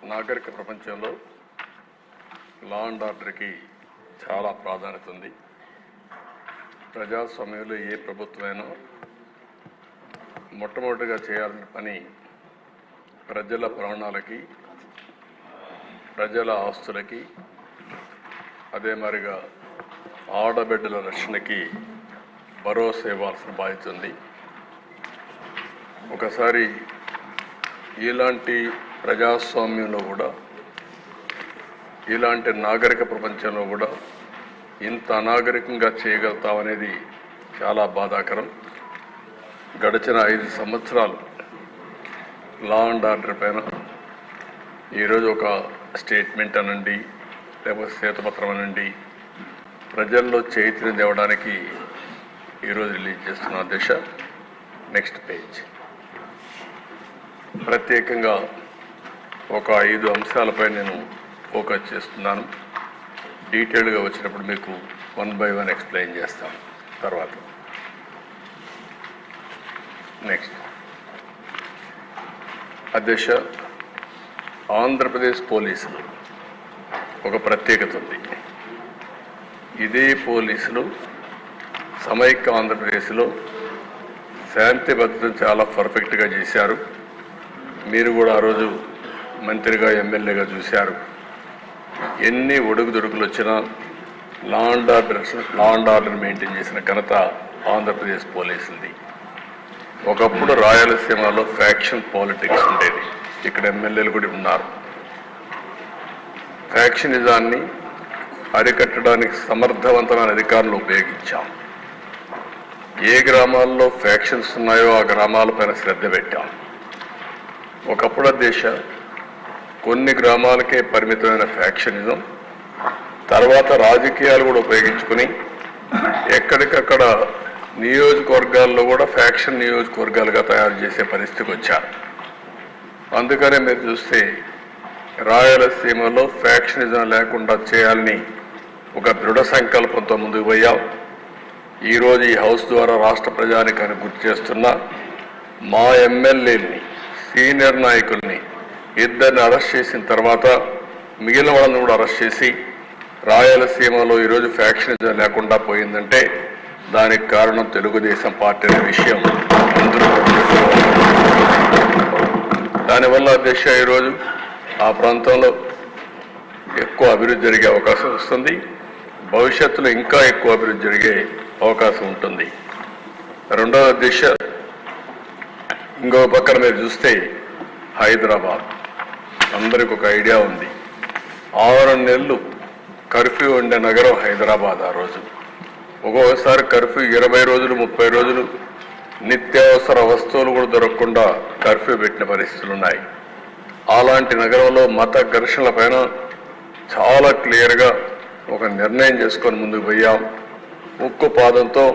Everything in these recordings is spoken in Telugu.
నాగరిక ప్రపంచంలో లా అండ్ ఆర్డర్కి చాలా ప్రాధాన్యత ఉంది. ప్రజాస్వామ్యంలో ఏ ప్రభుత్వమైనా మొట్టమొదటిగా చేయాల్సిన పని ప్రజల ప్రాణాలకి, ప్రజల ఆస్తులకి, అదే మరిగా ఆడబిడ్డల రక్షణకి భరోసా ఇవ్వాల్సిన బాధ్యత ఉంది. ఒకసారి ఇలాంటి ప్రజాస్వామ్యంలో కూడా, ఇలాంటి నాగరిక ప్రపంచంలో కూడా ఇంత అనాగరికంగా చేయగలుగుతామనేది చాలా బాధాకరం. గడిచిన 5 సంవత్సరాలు లా అండ్ ఆర్డర్ పైన ఈరోజు ఒక స్టేట్మెంట్ అనండి, లేకపోతే శ్వేతపత్రం అనండి, ప్రజల్లో చైతన్యం తేవడానికి ఈరోజు రిలీజ్ చేస్తున్న దిశ. Next page. ప్రత్యేకంగా ఒక 5 అంశాలపై నేను ఫోకస్ చేస్తున్నాను. డీటెయిల్గా వచ్చినప్పుడు మీకు 1 by 1 ఎక్స్ప్లెయిన్ చేస్తాను తర్వాత. నెక్స్ట్ అధ్యక్ష, ఆంధ్రప్రదేశ్ పోలీసులు ఒక ప్రత్యేకత ఉంది. ఇదే పోలీసులు సమైక్య ఆంధ్రప్రదేశ్లో శాంతి భద్రతను చాలా పర్ఫెక్ట్గా చేశారు. మీరు కూడా ఆ రోజు మంత్రిగా, ఎమ్మెల్యేగా చూశారు. ఎన్ని ఒడుగుదొడుకులు వచ్చినా లా అండ్ ఆర్డర్ మెయింటైన్ చేసిన ఘనత ఆంధ్రప్రదేశ్ పోలీసులది. ఒకప్పుడు రాయలసీమలో ఫ్యాక్షన్ పాలిటిక్స్ ఉండేది. ఇక్కడ ఎమ్మెల్యేలు కూడా ఉన్నారు. ఫ్యాక్షనిజాన్ని అరికట్టడానికి సమర్థవంతమైన అధికారులు ఉపయోగించాం. ఏ గ్రామాల్లో ఫ్యాక్షన్స్ ఉన్నాయో ఆ గ్రామాలపైన శ్రద్ధ పెట్టాం. ఒకప్పుడు దేశ కొన్ని గ్రామాలకే పరిమితమైన ఫ్యాక్షనిజం, తర్వాత రాజకీయాలు కూడా ఉపయోగించుకుని ఎక్కడికక్కడ నియోజకవర్గాల్లో కూడా ఫ్యాక్షన్ నియోజకవర్గాలుగా తయారు చేసే పరిస్థితికి వచ్చారు. అందుకనే మీరు చూస్తే రాయలసీమలో ఫ్యాక్షనిజం లేకుండా చేయాలని ఒక దృఢ సంకల్పంతో ముందుకు పోయాం. ఈరోజు ఈ హౌస్ ద్వారా రాష్ట్ర ప్రజానికాన్ని గుర్తు చేస్తున్న మా ఎమ్మెల్యేని, సీనియర్ నాయకుల్ని 2 అరెస్ట్ చేసిన తర్వాత మిగిలిన వాళ్ళని కూడా అరెస్ట్ చేసి రాయలసీమలో ఈరోజు ఫ్యాక్షనిజం లేకుండా పోయిందంటే దానికి కారణం తెలుగుదేశం పార్టీ అనే విషయం అందరూ. దానివల్ల దేశ ఈరోజు ఆ ప్రాంతంలో ఎక్కువ అభివృద్ధి జరిగే అవకాశం వస్తుంది. భవిష్యత్తులో ఇంకా ఎక్కువ అభివృద్ధి జరిగే అవకాశం ఉంటుంది. రెండవ దిశ, ఇంకో పక్కన మీరు చూస్తే హైదరాబాద్ అందరికి ఒక ఐడియా ఉంది. 6 నెలలు కర్ఫ్యూ ఉండే నగరం హైదరాబాద్. ఆ రోజు ఒక్కొక్కసారి కర్ఫ్యూ 20 రోజులు, 30 రోజులు నిత్యావసర వస్తువులు కూడా దొరకకుండా కర్ఫ్యూ పెట్టిన పరిస్థితులు ఉన్నాయి. అలాంటి నగరంలో మత ఘర్షణల పైన చాలా క్లియర్గా ఒక నిర్ణయం చేసుకొని ముందుకు పోయాం. ఉక్కు పాదంతో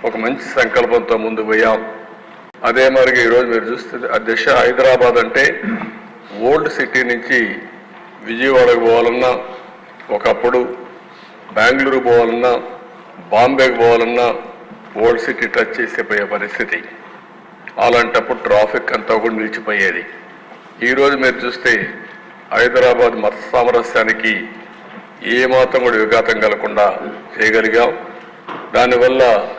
ఒక మంచి సంకల్పంతో ముందుకు పోయాం. అదే మరిగా ఈరోజు మీరు చూస్తే అధ్యక్ష, హైదరాబాద్ అంటే ఓల్డ్ సిటీ నుంచి విజయవాడకు పోవాలన్నా, ఒకప్పుడు బెంగళూరు పోవాలన్నా, బాంబేకి పోవాలన్నా ఓల్డ్ సిటీ టచ్ చేసిపోయే పరిస్థితి. అలాంటప్పుడు ట్రాఫిక్ అంతా కూడా నిలిచిపోయేది. ఈరోజు మీరు చూస్తే హైదరాబాద్ మత సామరస్యానికి ఏమాత్రం కూడా విఘాతం కలగకుండా చేయగలిగాం. దానివల్ల